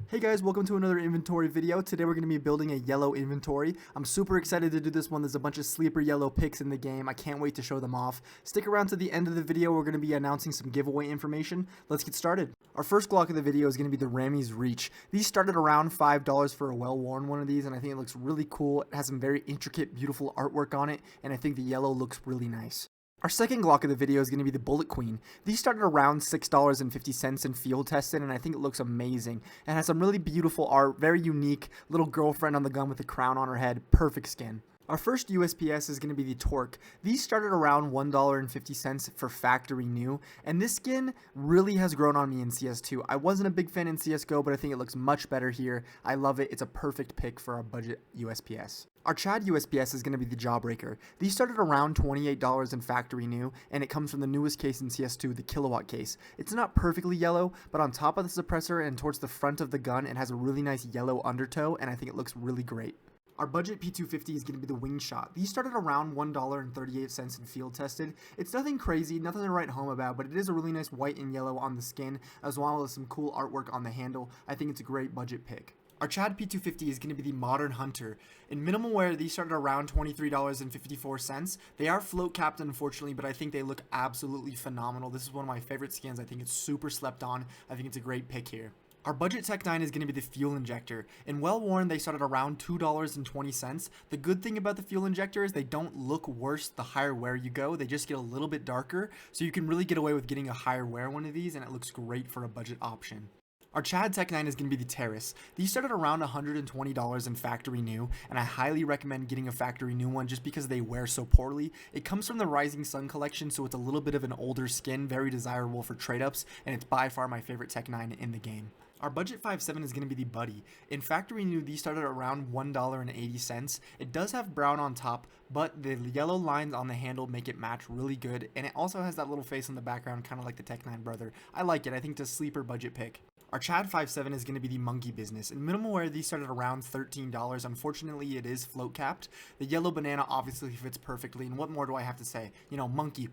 Hey guys, welcome to another inventory video. Today we're going to be building a yellow inventory. I'm super excited to do this one. There's a bunch of sleeper yellow picks in the game. I can't wait to show them off. Stick around to the end of the video. We're going to be announcing some giveaway information. Let's get started. Our first Glock of the video is going to be the Ramy's Reach. These started around $5 for a well-worn one of these, and I think it looks really cool. It has some very intricate, beautiful artwork on it, and I think the yellow looks really nice. Our second Glock of the video is going to be the Bullet Queen. These started around $6.50 in field tested, and I think it looks amazing. It has some really beautiful art, very unique, little girlfriend on the gun with a crown on her head, perfect skin. Our first USPS is going to be the Torque. These started around $1.50 for factory new, and this skin really has grown on me in CS2. I wasn't a big fan in CSGO, but I think it looks much better here. I love it. It's a perfect pick for our budget USPS. Our Chad USPS is going to be the Jawbreaker. These started around $28 in factory new, and it comes from the newest case in CS2, the Kilowatt case. It's not perfectly yellow, but on top of the suppressor and towards the front of the gun, it has a really nice yellow undertow, and I think it looks really great. Our budget P250 is going to be the Wing Shot. These started around $1.38 in field tested. It's nothing crazy, nothing to write home about, but it is a really nice white and yellow on the skin, as well as some cool artwork on the handle. I think it's a great budget pick. Our Chad P250 is going to be the Modern Hunter. In minimal wear, these started around $23.54. They are float capped, unfortunately, but I think they look absolutely phenomenal. This is one of my favorite skins. I think it's super slept on. I think it's a great pick here. Our budget Tech 9 is going to be the Fuel Injector. In well-worn, they started around $2.20. The good thing about the Fuel Injector is they don't look worse the higher wear you go. They just get a little bit darker, so you can really get away with getting a higher wear one of these, and it looks great for a budget option. Our Chad Tech 9 is going to be the Terrace. These started around $120 in factory new, and I highly recommend getting a factory new one just because they wear so poorly. It comes from the Rising Sun collection, so it's a little bit of an older skin, very desirable for trade-ups, and it's by far my favorite Tech 9 in the game. Our budget 5.7 is going to be the Buddy. In factory new, these started around $1.80. It does have brown on top, but the yellow lines on the handle make it match really good, and it also has that little face on the background, kind of like the Tech 9 brother. I like it. I think it's a sleeper budget pick. Our Chad 5.7 is going to be the Monkey Business. In minimal wear, these started around $13. Unfortunately, it is float capped. The yellow banana obviously fits perfectly, and what more do I have to say? You know, monkey.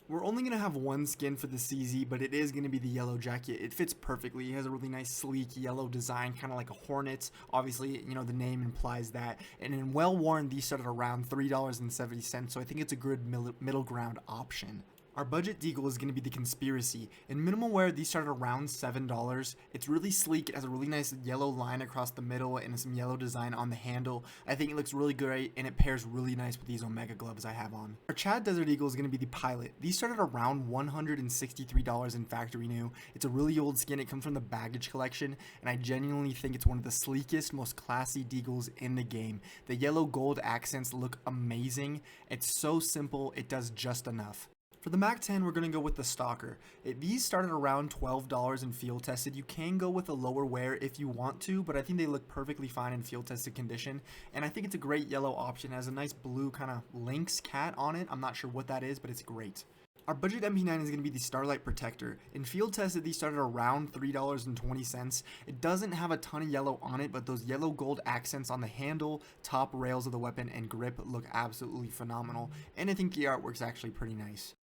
We're only going to have one skin for the CZ, but it is going to be the yellow jacket. It fits perfectly. It has a really nice sleek yellow design, kind of like a Hornet. Obviously, you know, the name implies that. And in well-worn, these started around $3.70, so I think it's a good middle ground option. Our budget deagle is going to be the Conspiracy. In minimal wear, these start around $7. It's really sleek. It has a really nice yellow line across the middle and some yellow design on the handle. I think it looks really great, and it pairs really nice with these Omega gloves I have on. Our Chad Desert Eagle is going to be the Pilot. These started around $163 in factory new. It's a really old skin. It comes from the Baggage collection, and I genuinely think it's one of the sleekest, most classy deagles in the game. The yellow gold accents look amazing. It's so simple. It does just enough. For the Mac 10, we're going to go with the Stalker. These started around $12 in field tested. You can go with a lower wear if you want to, but I think they look perfectly fine in field tested condition. And I think it's a great yellow option. It has a nice blue kind of lynx cat on it. I'm not sure what that is, but it's great. Our budget MP9 is going to be the Starlight Protector. In field tested, these started around $3.20. It doesn't have a ton of yellow on it, but those yellow gold accents on the handle, top rails of the weapon, and grip look absolutely phenomenal. And I think the artwork's actually pretty nice.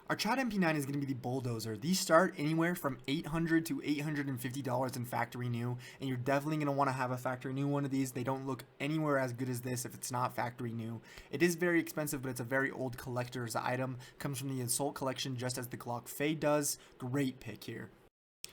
Our Chad MP9 is going to be the Bulldozer. These start anywhere from $800 to $850 in factory new, and you're definitely going to want to have a factory new one of these. They don't look anywhere as good as this if it's not factory new. It is very expensive, but it's a very old collector's item. Comes from the Assault collection just as the Glock Fade does. Great pick here.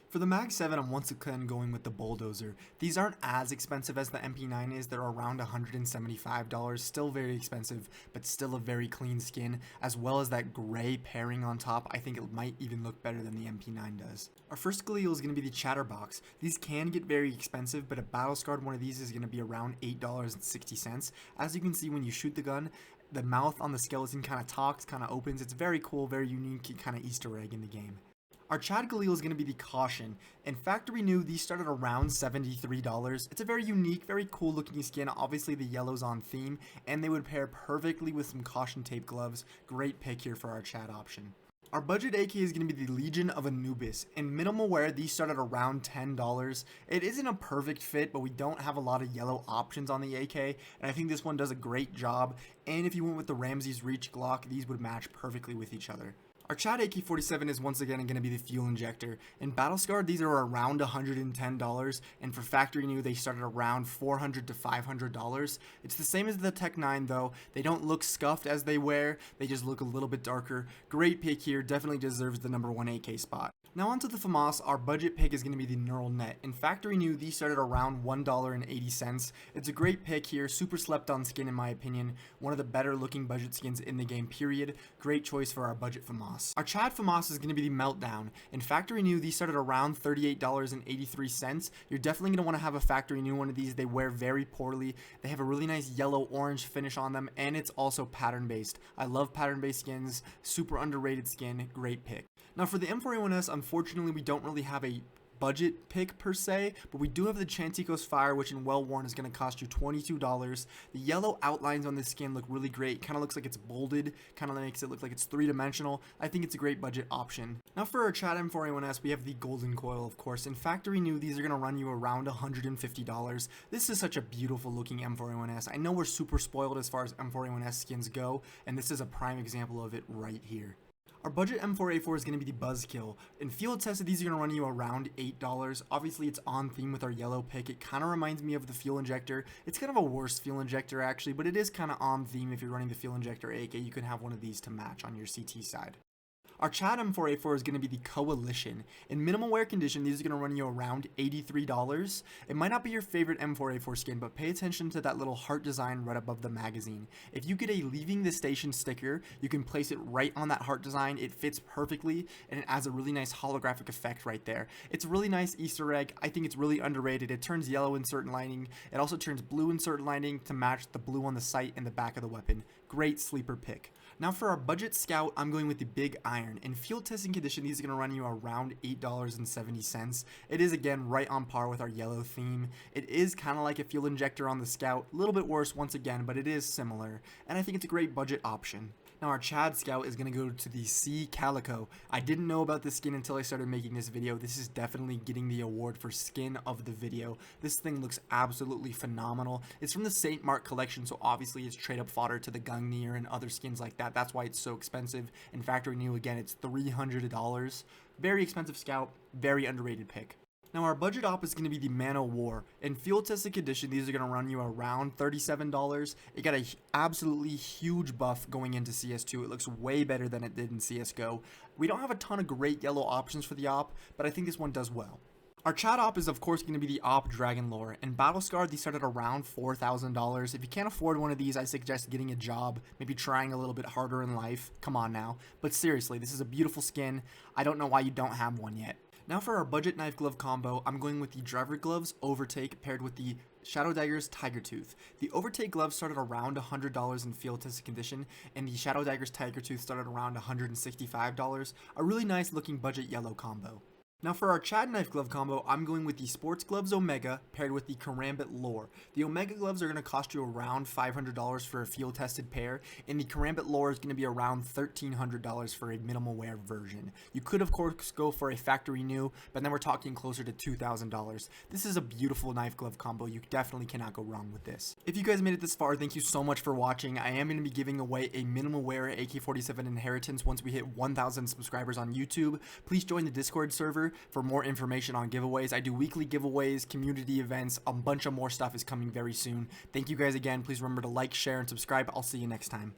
For the Mag 7, I'm once again going with the Bulldozer. These aren't as expensive as the MP9 is. They're around $175. Still very expensive, but still a very clean skin, as well as that gray pairing on top. I think it might even look better than the MP9 does. Our first Galil is going to be the Chatterbox. These can get very expensive, but a battle-scarred one of these is going to be around $8.60. As you can see when you shoot the gun, the mouth on the skeleton kind of talks, kind of opens. It's very cool, very unique kind of Easter egg in the game. Our Chad Galil is going to be the Caution. In factory new, these started around $73. It's a very unique, very cool looking skin. Obviously the yellow's on theme, and they would pair perfectly with some Caution tape gloves. Great pick here for our Chad option. Our budget AK is going to be the Legion of Anubis. In minimal wear, these start at around $10. It isn't a perfect fit, but we don't have a lot of yellow options on the AK, and I think this one does a great job. And if you went with the Ramy's Reach Glock, these would match perfectly with each other. Our Chad AK-47 is once again going to be the fuel injector. In Battlescar, these are around $110, and for factory new, they start at around $400 to $500. It's the same as the Tech 9 though. They don't look scuffed as they wear, they just look a little bit darker. Great pick here, definitely deserves the number 1 AK spot. Now onto the FAMAS, our budget pick is going to be the Neural Net. In factory new, these started around $1.80. It's a great pick here, super slept on skin in my opinion. One of the better looking budget skins in the game period. Great choice for our budget FAMAS. Our Chad FAMAS is going to be the Meltdown. In factory new, these started around $38.83. You're definitely going to want to have a factory new one of these. They wear very poorly. They have a really nice yellow-orange finish on them, and it's also pattern-based. I love pattern-based skins. Super underrated skin. Great pick. Now for the M4A1S, unfortunately, we don't really have a budget pick per se, but we do have the Chanticos Fire, which in well worn is going to cost you $22. The yellow outlines on this skin look really great. Kind of looks like it's bolded, kind of makes it look like it's three-dimensional. I think it's a great budget option. Now for our Chad M4A1S, we have the Golden Coil, of course. In factory new, these are going to run you around $150. This is such a beautiful looking M4A1S. I know we're super spoiled as far as M4A1S skins go, and this is a prime example of it right here. Our budget M4A4 is going to be the Buzzkill. In field tested, these are going to run you around $8. Obviously, it's on theme with our yellow pick. It kind of reminds me of the fuel injector. It's kind of a worse fuel injector actually, but it is kind of on theme. If you're running the fuel injector AK, you can have one of these to match on your CT side. Our Chad M4A4 is going to be the Coalition. In minimal wear condition, these are going to run you around $83. It might not be your favorite M4A4 skin, but pay attention to that little heart design right above the magazine. If you get a leaving the station sticker, you can place it right on that heart design. It fits perfectly, and it adds a really nice holographic effect right there. It's a really nice Easter egg. I think it's really underrated. It turns yellow in certain lighting. It also turns blue in certain lighting to match the blue on the sight and the back of the weapon. Great sleeper pick. Now for our budget scout, I'm going with the Big Iron. In field testing condition, these are going to run you around $8.70. It is again right on par with our yellow theme. It is kind of like a fuel injector on the scout, a little bit worse once again, but it is similar, and I think it's a great budget option. Now our Chad Scout is going to go to the Sea Calico. I didn't know about this skin until I started making this video. This is definitely getting the award for skin of the video. This thing looks absolutely phenomenal. It's from the St. Mark collection, so obviously it's trade up fodder to the Gungnir and other skins like that. That's why it's so expensive. In factory new, again, it's $300. Very expensive scout, very underrated pick. Now our budget op is going to be the Man O' War. In field tested condition, these are going to run you around $37. It got a absolutely huge buff going into CS2. It looks way better than it did in CSGO. We don't have a ton of great yellow options for the op, but I think this one does well. Our Chad op is of course going to be the Op Dragon Lore. In Battlescar, these start at around $4,000. If you can't afford one of these, I suggest getting a job, maybe trying a little bit harder in life. Come on now. But seriously, this is a beautiful skin. I don't know why you don't have one yet. Now for our budget knife glove combo, I'm going with the Driver Gloves Overtake paired with the Shadow Daggers Tiger Tooth. The Overtake gloves started around $100 in field tested condition, and the Shadow Daggers Tiger Tooth started around $165. A really nice looking budget yellow combo. Now for our Chad knife glove combo, I'm going with the Sports Gloves Omega paired with the Karambit Lore. The Omega gloves are going to cost you around $500 for a field tested pair, and the Karambit Lore is going to be around $1,300 for a minimal wear version. You could of course go for a factory new, but then we're talking closer to $2,000. This is a beautiful knife glove combo. You definitely cannot go wrong with this. If you guys made it this far, thank you so much for watching. I am going to be giving away a minimal wear AK-47 Inheritance once we hit 1,000 subscribers on YouTube. Please join the Discord server for more information on giveaways. I do weekly giveaways, community events, a bunch of more stuff is coming very soon. Thank you guys again. Please remember to like, share, and subscribe. I'll see you next time.